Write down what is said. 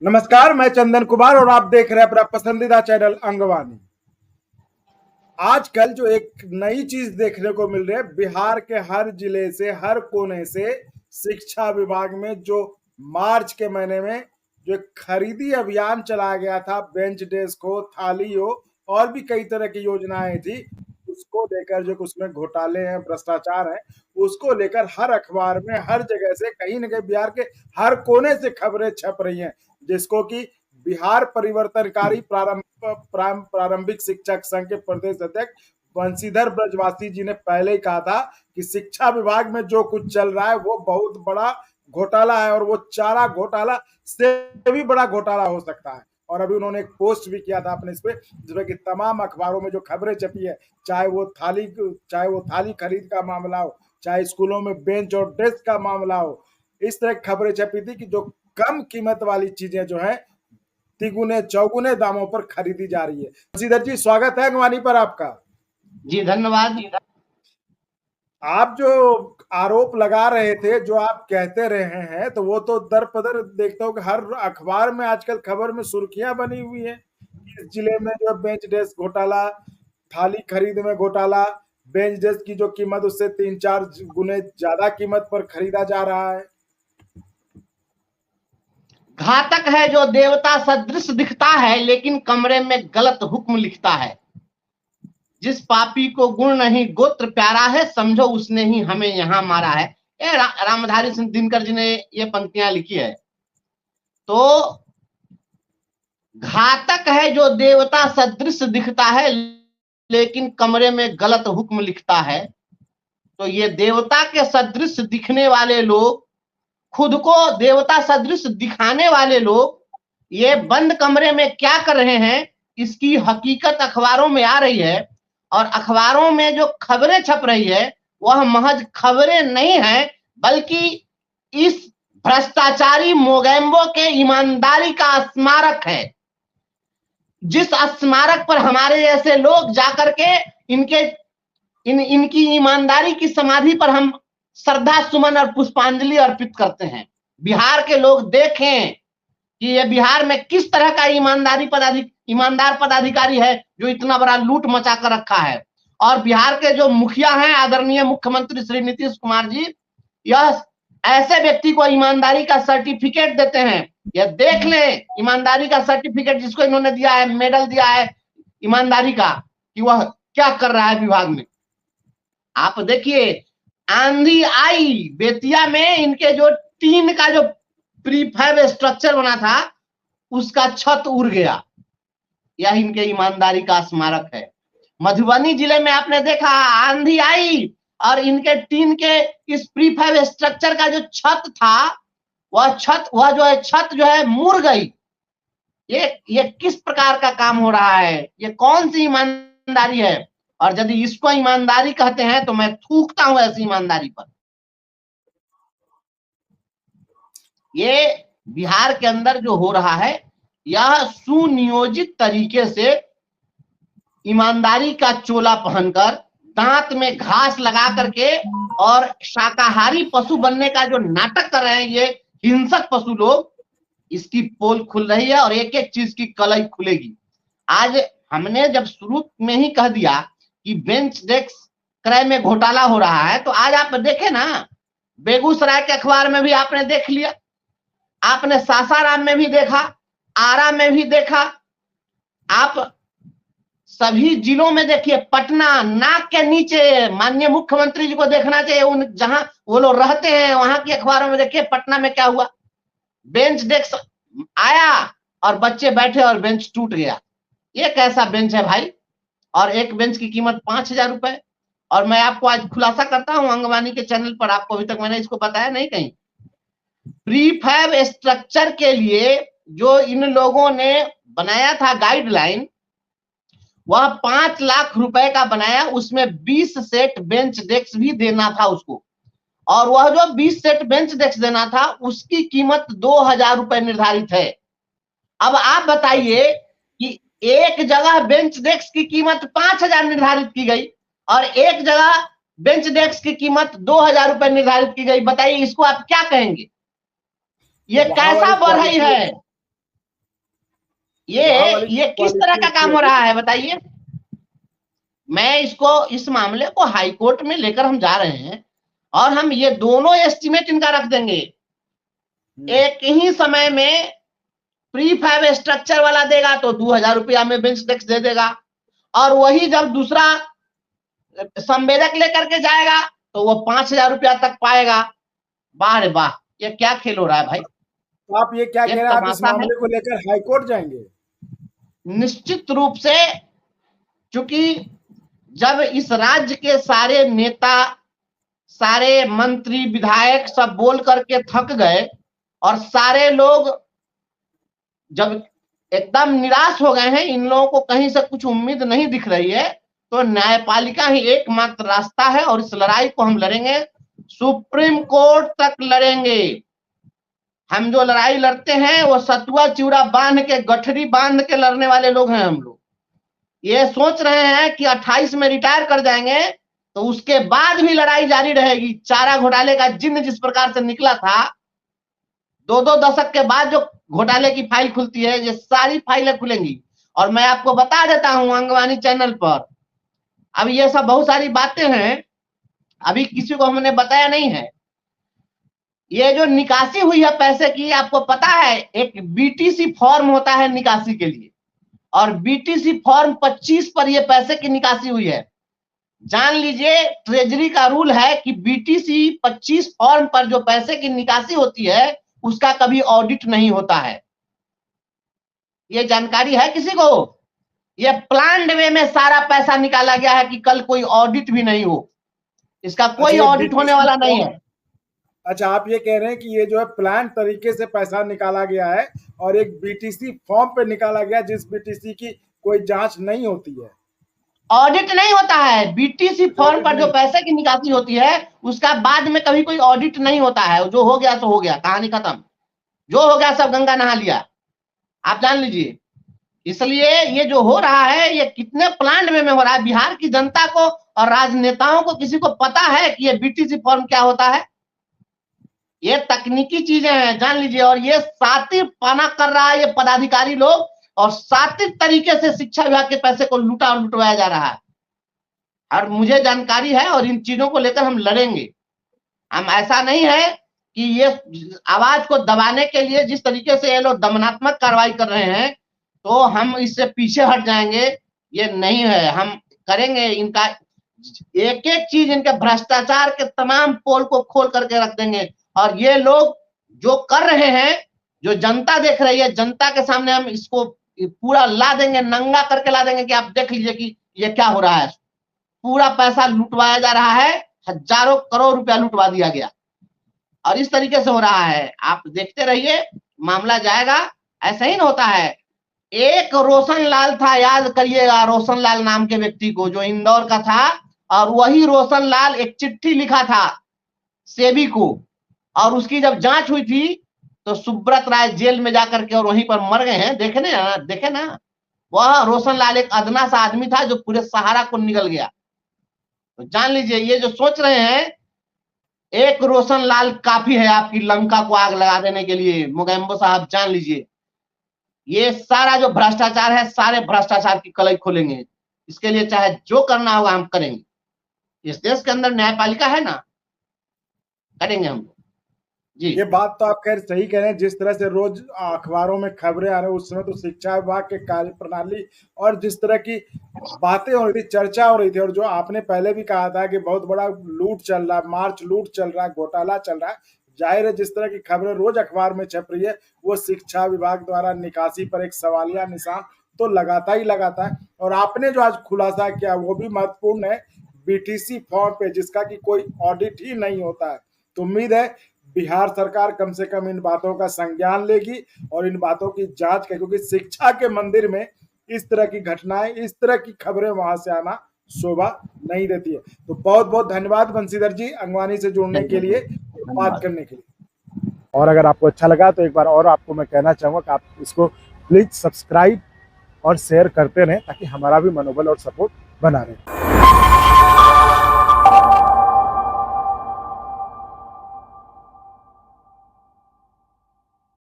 नमस्कार, मैं चंदन कुमार और आप देख रहे हैं अपना पसंदीदा चैनल अंगवानी। आजकल जो एक नई चीज देखने को मिल रही है, बिहार के हर जिले से, हर कोने से शिक्षा विभाग में जो मार्च के महीने में जो एक खरीदी अभियान चलाया गया था, बेंच डेस्क हो, थाली हो और भी कई तरह की योजनाएं थी, उसको लेकर जो उसमें घोटाले हैं, भ्रष्टाचार है, उसको लेकर हर अखबार में हर जगह से कहीं न कहीं बिहार के हर कोने से खबरें छप रही हैं, जिसको कि बिहार परिवर्तनकारी प्रारंभिक शिक्षक संघ के प्रदेश अध्यक्ष बंशीधर ब्रजवासी जी ने पहले ही कहा था कि शिक्षा विभाग में जो कुछ चल रहा है वो बहुत बड़ा घोटाला है और वो चारा घोटाला से भी बड़ा घोटाला हो सकता है। और अभी उन्होंने एक पोस्ट भी किया था अपने इस पे, जिसमें कि तमाम अखबारों में जो खबरें छपी है, चाहे वो थाली खरीद का मामला हो, चाहे स्कूलों में बेंच और डेस्क का मामला हो, इस तरह की खबरें छपी थी कि जो कम कीमत वाली चीजें जो है तिगुने चौगुने दामों पर खरीदी जा रही है। बंशीधर जी, स्वागत है अंगवानी पर आपका। जी धन्यवाद। आप जो आरोप लगा रहे थे, जो आप कहते रहे हैं, तो वो तो दर पदर देखता हूँ कि हर अखबार में आजकल खबर में सुर्खियां बनी हुई है। इस जिले में जो बेंच डेस्क घोटाला, थाली खरीद में घोटाला, बेंच डेस्क की जो कीमत उससे 3-4 गुने ज्यादा कीमत पर खरीदा जा रहा है। घातक है जो देवता सदृश दिखता है लेकिन कमरे में गलत हुक्म लिखता है। जिस पापी को गुण नहीं गोत्र प्यारा है, समझो उसने ही हमें यहाँ मारा है। ये रामधारी सिंह दिनकर जी ने ये पंक्तियां लिखी है। तो घातक है जो देवता सदृश दिखता है लेकिन कमरे में गलत हुक्म लिखता है। तो ये देवता के सदृश दिखने वाले लोग, खुद को देवता सदृश दिखाने वाले लोग ये बंद कमरे में क्या कर रहे हैं, इसकी हकीकत अखबारों में आ रही है। और अखबारों में जो खबरें छप रही है वह महज खबरें नहीं है, बल्कि इस भ्रष्टाचारी मोगैम्बो के ईमानदारी का स्मारक है। जिस स्मारक पर हमारे जैसे लोग जाकर के इनकी ईमानदारी की समाधि पर हम श्रद्धा सुमन और पुष्पांजलि अर्पित करते हैं। बिहार के लोग देखें कि ये बिहार में किस तरह का ईमानदार पदाधिकारी है जो इतना बड़ा लूट मचा कर रखा है। और बिहार के जो मुखिया हैं, आदरणीय मुख्यमंत्री श्री नीतीश कुमार जी, यह ऐसे व्यक्ति को ईमानदारी का सर्टिफिकेट देते हैं। यह देख लें, ईमानदारी का सर्टिफिकेट जिसको इन्होंने दिया है, मेडल दिया है ईमानदारी का, कि वह क्या कर रहा है विभाग में। आप देखिए, आंधी आई बेतिया में, इनके जो टीन का जो प्रीफैब स्ट्रक्चर बना था उसका छत उड़ गया। यह इनके ईमानदारी का स्मारक है। मधुबनी जिले में आपने देखा, आंधी आई और इनके टीन के इस प्रीफैब स्ट्रक्चर का जो छत था, वह छत जो है मुड़ गई। ये किस प्रकार का काम हो रहा है? ये कौन सी ईमानदारी है? और यदि इसको ईमानदारी कहते हैं तो मैं थूकता हूं ऐसी ईमानदारी पर। ये बिहार के अंदर जो हो रहा है, यह सुनियोजित तरीके से ईमानदारी का चोला पहनकर, दांत में घास लगा करके और शाकाहारी पशु बनने का जो नाटक कर रहे हैं ये हिंसक पशु लोग, इसकी पोल खुल रही है और एक एक चीज की कलई खुलेगी। आज हमने जब शुरू में ही कह दिया कि बेंच डेस्क क्रय में घोटाला हो रहा है, तो आज आप देखे ना, बेगूसराय के अखबार में भी आपने देख लिया, आपने सासाराम में भी देखा, आरा में भी देखा, आप सभी जिलों में देखिए। पटना, नाक के नीचे, माननीय मुख्यमंत्री जी को देखना चाहिए, उन जहां वो लोग रहते हैं वहां की अखबारों में देखिए पटना में क्या हुआ। बेंच डेस्क आया और बच्चे बैठे और बेंच टूट गया। ये कैसा बेंच है भाई? और एक बेंच की कीमत 5,000 रुपए। और मैं आपको आज खुलासा करता हूं अंगवानी के चैनल पर, आपको अभी तक मैंने इसको बताया नहीं कहीं। प्रीफैब स्ट्रक्चर के लिए जो इन लोगों ने बनाया था गाइडलाइन, वह 5 लाख रुपए का बनाया। उसमें 20 सेट बेंच डेस्क भी देना था उसको, और वह जो 20 सेट बेंच डेस्क देना था उसकी कीमत 2,000 रुपए निर्धारित है। अब आप बताइए कि एक जगह बेंच डेस्क की कीमत 5,000 निर्धारित की गई और एक जगह बेंच डेस्क की कीमत 2,000 रुपए निर्धारित की गई। बताइए इसको आप क्या कहेंगे? ये कैसा बढ़ई है? ये किस तरह का काम हो रहा है बताइए। मैं इस मामले को हाई कोर्ट में लेकर हम जा रहे हैं और हम ये दोनों एस्टीमेट इनका रख देंगे। एक ही समय में प्री फैब स्ट्रक्चर वाला देगा तो 2000 रुपया में बेंच डेस्क दे देगा, और वही जब दूसरा संवेदक लेकर के जाएगा तो वो 5000 रुपया तक पाएगा। वाह रे वाह, ये क्या खेल हो रहा है भाई। तो आप ये क्या कह रहे हैं, आप इस मामले को लेकर हाई कोर्ट जाएंगे? निश्चित रूप से, क्योंकि जब इस राज्य के सारे नेता, सारे मंत्री, विधायक सब बोल करके थक गए और सारे लोग जब एकदम निराश हो गए हैं, इन लोगों को कहीं से कुछ उम्मीद नहीं दिख रही है, तो न्यायपालिका ही एकमात्र रास्ता है और इस लड़ाई को हम लड़ेंगे, सुप्रीम कोर्ट तक लड़ेंगे। हम जो लड़ाई लड़ते हैं वो सतुआ चिवड़ा बांध के, गठरी बांध के लड़ने वाले लोग हैं हम लोग। ये सोच रहे हैं कि 28 में रिटायर कर जाएंगे तो उसके बाद भी लड़ाई जारी रहेगी। चारा घोटाले का जिन्न जिस प्रकार से निकला था, 2-2 दशक के बाद जो घोटाले की फाइल खुलती है, ये सारी फाइलें खुलेंगी। और मैं आपको बता देता हूं अंगवानी चैनल पर, अब ये सब बहुत सारी बातें हैं, अभी किसी को हमने बताया नहीं है। ये जो निकासी हुई है पैसे की, आपको पता है एक बीटीसी फॉर्म होता है निकासी के लिए, और बीटीसी फॉर्म 25 पर ये पैसे की निकासी हुई है। जान लीजिए, ट्रेजरी का रूल है कि बीटीसी 25 फॉर्म पर जो पैसे की निकासी होती है उसका कभी ऑडिट नहीं होता है। ये जानकारी है किसी को? ये प्लान्ड वे में सारा पैसा निकाला गया है कि कल कोई ऑडिट भी नहीं हो, इसका कोई ऑडिट होने वाला नहीं है। अच्छा, आप ये कह रहे हैं कि ये जो है प्लान तरीके से पैसा निकाला गया है और एक बीटीसी फॉर्म पे निकाला गया, जिस बीटीसी की कोई जांच नहीं होती है, ऑडिट नहीं होता है। बीटीसी फॉर्म पर जो पैसे की निकासी होती है उसका बाद में कभी कोई ऑडिट नहीं होता है। जो हो गया सो हो गया, कहानी खत्म। जो हो गया सब गंगा नहा लिया, आप जान लीजिए। इसलिए ये जो हो रहा है ये कितने प्लान में हो रहा है, बिहार की जनता को और राजनेताओं को किसी को पता है कि ये बीटीसी फॉर्म क्या होता है? ये तकनीकी चीजें हैं, जान लीजिए। और ये सातिर पाना कर रहा है ये पदाधिकारी लोग, और सातिर तरीके से शिक्षा विभाग के पैसे को लूटा और लुटवाया जा रहा है। और मुझे जानकारी है और इन चीजों को लेकर हम लड़ेंगे। हम ऐसा नहीं है कि ये आवाज को दबाने के लिए जिस तरीके से ये लोग दमनात्मक कार्रवाई कर रहे हैं तो हम इससे पीछे हट जाएंगे, ये नहीं है। हम करेंगे, इनका एक एक चीज, इनके भ्रष्टाचार के तमाम पोल को खोल करके रख देंगे। और ये लोग जो कर रहे हैं, जो जनता देख रही है, जनता के सामने हम इसको पूरा ला देंगे, नंगा करके ला देंगे कि आप देख लीजिए कि ये क्या हो रहा है। पूरा पैसा लुटवाया जा रहा है, हजारों करोड़ रुपया लुटवा दिया गया और इस तरीके से हो रहा है। आप देखते रहिए, मामला जाएगा। ऐसा ही ना होता है। एक रोशन लाल था, याद करिएगा रोशन लाल नाम के व्यक्ति को, जो इंदौर का था, और वही रोशन लाल एक चिट्ठी लिखा था सेबी को, और उसकी जब जांच हुई थी तो सुब्रत राय जेल में जाकर के और वहीं पर मर गए हैं। देखे ना, वह रोशन लाल एक अदना सा आदमी था जो पूरे सहारा को निकल गया। तो जान लीजिए, ये जो सोच रहे हैं एक रोशन लाल काफी है आपकी लंका को आग लगा देने के लिए, मोगेम्बो साहब जान लीजिए। ये सारा जो भ्रष्टाचार है, सारे भ्रष्टाचार की कलई खोलेंगे। इसके लिए चाहे जो करना होगा हम करेंगे। इस देश के अंदर न्यायपालिका है ना, करेंगे हम जी। ये बात तो आप खैर सही कह रहे हैं। जिस तरह से रोज अखबारों में खबरें आ रही है, उस समय तो शिक्षा विभाग के कार्य प्रणाली और जिस तरह की बातें हो रही थी, चर्चा हो रही थी, और जो आपने पहले भी कहा था कि बहुत बड़ा लूट चल रहा है, मार्च लूट चल रहा है, घोटाला चल रहा है, जाहिर है जिस तरह की खबरें रोज अखबार में छप रही है, वो शिक्षा विभाग द्वारा निकासी पर एक सवालिया निशान तो लगाता ही लगाता है। और आपने जो आज खुलासा किया वो भी महत्वपूर्ण है, बीटीसी फॉर्म पे जिसका कि कोई ऑडिट ही नहीं होता है। तो उम्मीद है बिहार सरकार कम से कम इन बातों का संज्ञान लेगी और इन बातों की जांच करेगी, क्योंकि शिक्षा के मंदिर में इस तरह की घटनाएं, इस तरह की खबरें वहां से आना शोभा नहीं देती है। तो बहुत बहुत धन्यवाद बंशीधर जी, अंगवानी से जुड़ने के लिए, बात करने के लिए। और अगर आपको अच्छा लगा तो एक बार और आपको मैं कहना चाहूंगा कि आप इसको प्लीज सब्सक्राइब और शेयर करते रहें ताकि हमारा भी मनोबल और सपोर्ट बना रहे।